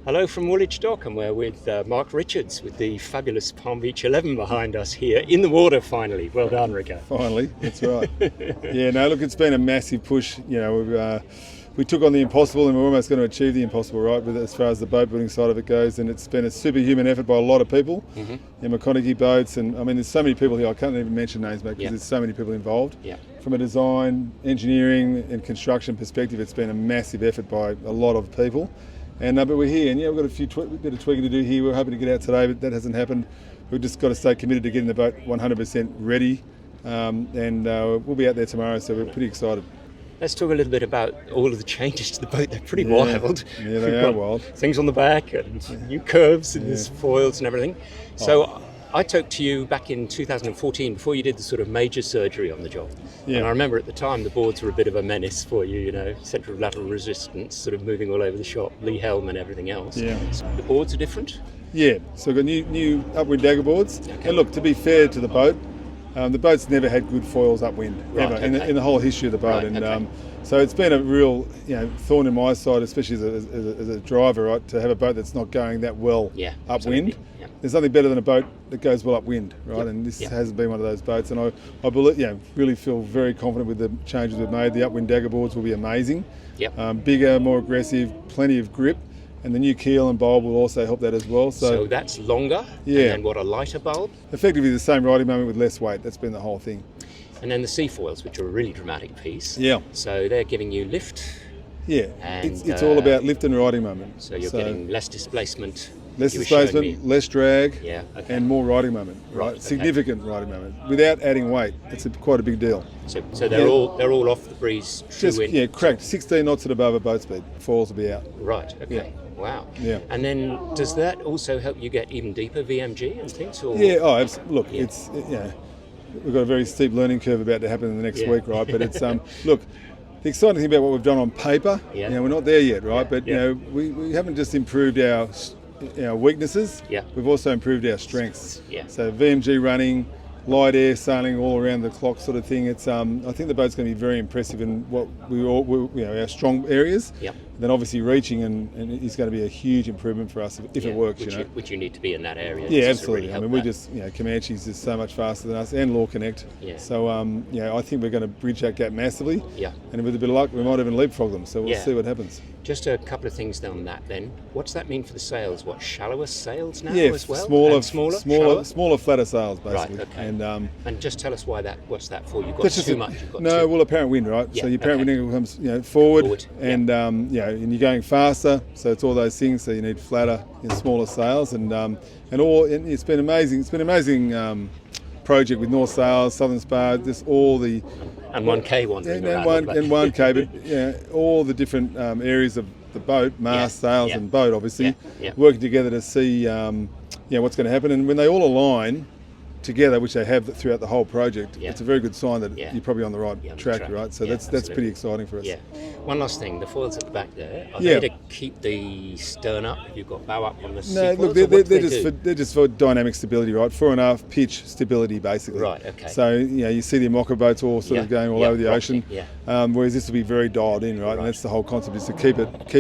Hello from Woolwich Dock, and we're with Mark Richards with the fabulous Palm Beach 11 behind us here in the water finally. Well done, Rico. Finally, that's right. Yeah, no, look, it's been a massive push. You know, we took on the impossible, and we're almost going to achieve the impossible, right, with as far as the boat building side of it goes. And it's been a superhuman effort by a lot of people. McConaughey boats, and I mean, there's so many people here. I can't even mention names, mate, because there's so many people involved. From a design, engineering, and construction perspective, it's been a massive effort by a lot of people. And but we're here, and we've got a bit of tweaking to do here. We're hoping to get out today, but that hasn't happened. We've just got to stay committed to getting the boat 100% ready, and we'll be out there tomorrow, so we're pretty excited. Let's talk a little bit about all of the changes to the boat. They're pretty wild. Yeah, they are wild. Things on the back and new curves and there's foils and everything. So I talked to you back in 2014 before you did the sort of major surgery on the job. And I remember at the time the boards were a bit of a menace for you, you know, central lateral resistance sort of moving all over the shop, lee helm and everything else. So the boards are different? Yeah, so we've got new upwind dagger boards. And look, to be fair to the boat's never had good foils upwind, ever, in the whole history of the boat. So it's been a real thorn in my side, especially as a driver, right, to have a boat that's not going that well upwind. There's nothing better than a boat that goes well upwind, right? And this hasn't been one of those boats. And I believe, really feel very confident with the changes we've made. The upwind dagger boards will be amazing. Bigger, more aggressive, plenty of grip. And the new keel and bulb will also help that as well. So that's longer, and then what, a lighter bulb? Effectively the same riding moment with less weight. That's been the whole thing. And then the sea foils, which are a really dramatic piece. So they're giving you lift. And it's all about lift and riding moment. So you're getting less displacement. Less displacement, less drag, and more riding moment, right? Significant riding moment without adding weight. It's quite a big deal. So they're all off the breeze. Just cracked. 16 knots at above a boat speed. Foils will be out. Right. Okay. Wow. And then does that also help you get even deeper VMG and things? Or? Look, it's we've got a very steep learning curve about to happen in the next week, right? But it's look. The exciting thing about what we've done on paper, we're not there yet, right? But we haven't just improved our weaknesses. We've also improved our strengths. So VMG running, light air sailing all around the clock sort of thing. It's I think the boat's going to be very impressive in what our strong areas. Then obviously reaching and is going to be a huge improvement for us if it works. Which you need to be in that area. Absolutely. I mean, we just Comanche's is so much faster than us, and Law Connect. So I think we're going to bridge that gap massively. And with a bit of luck, we might even leapfrog them. So we'll see what happens. Just a couple of things on that then. What's that mean for the sails? What, shallower sails now as well? Smaller, flatter sails basically. Right. Okay. And just tell us what's that for? You've got too much. Apparent wind, right? So your apparent wind comes forward. And and you're going faster, so it's all those things. So you need flatter, smaller sails, and it's been amazing. It's been an amazing project with North Sails, Southern Spar, just all the 1K wandering around. And 1K, but all the different areas of the boat, mast, sails, and boat, obviously working together to see what's going to happen. And when they all align together, which they have throughout the whole project, it's a very good sign that you're probably on the right track, right? So that's pretty exciting for us. One last thing, the foils at the back there, are they to keep the stern up? You've got bow up on the sea foils? They're just for dynamic stability, right? 4.5 pitch stability, basically. Right, okay. So, you see the Mocha boats all sort of going all over the ocean, whereas this will be very dialed in, right? And that's the whole concept, is to keep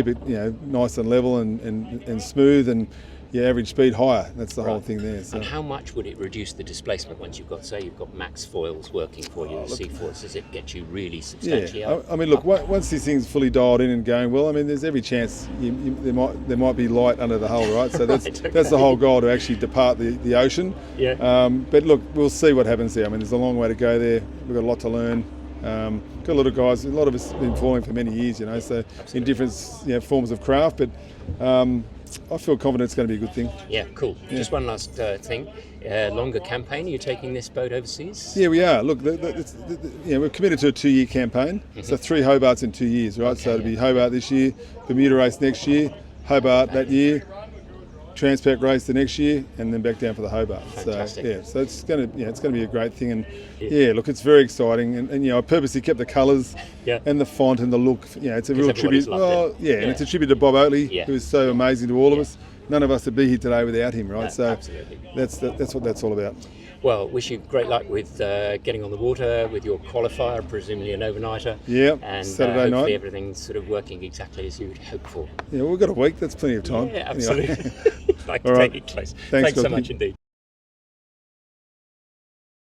it nice and level and smooth, and average speed higher. That's the whole thing there. So. And how much would it reduce the displacement once you've got max foils working for you, sea foils? Does it get you really substantially up? I mean, look, once this thing's fully dialed in and going well, I mean, there's every chance there might be light under the hull, right? So that's the whole goal, to actually depart the ocean. But look, we'll see what happens there. I mean, there's a long way to go there. We've got a lot to learn. Got a lot of guys, a lot of us have been flying for many years, so in different forms of craft, but I feel confident it's going to be a good thing. Cool. Just one last thing. Longer campaign. Are you taking this boat overseas? Yeah, we are. Look, we're committed to a 2-year campaign. So 3 Hobarts in 2 years, right? So it'll be Hobart this year, Bermuda race next year, Hobart that year, Transpac race the next year, and then back down for the Hobart. Fantastic. So it's going to be a great thing, and look, it's very exciting, and I purposely kept the colours and the font and the look. It's a real tribute. And it's a tribute to Bob Oatley, who is so amazing to all of us. None of us would be here today without him, right? Absolutely. That's what that's all about. Well, wish you great luck with getting on the water with your qualifier, presumably an overnighter. Yeah, and Saturday hopefully night. everything's sort of working exactly as you would hope for. Yeah, we've got a week. That's plenty of time. Yeah, absolutely. Anyway. Like All to right. take it close. Thanks So Scotty. much indeed.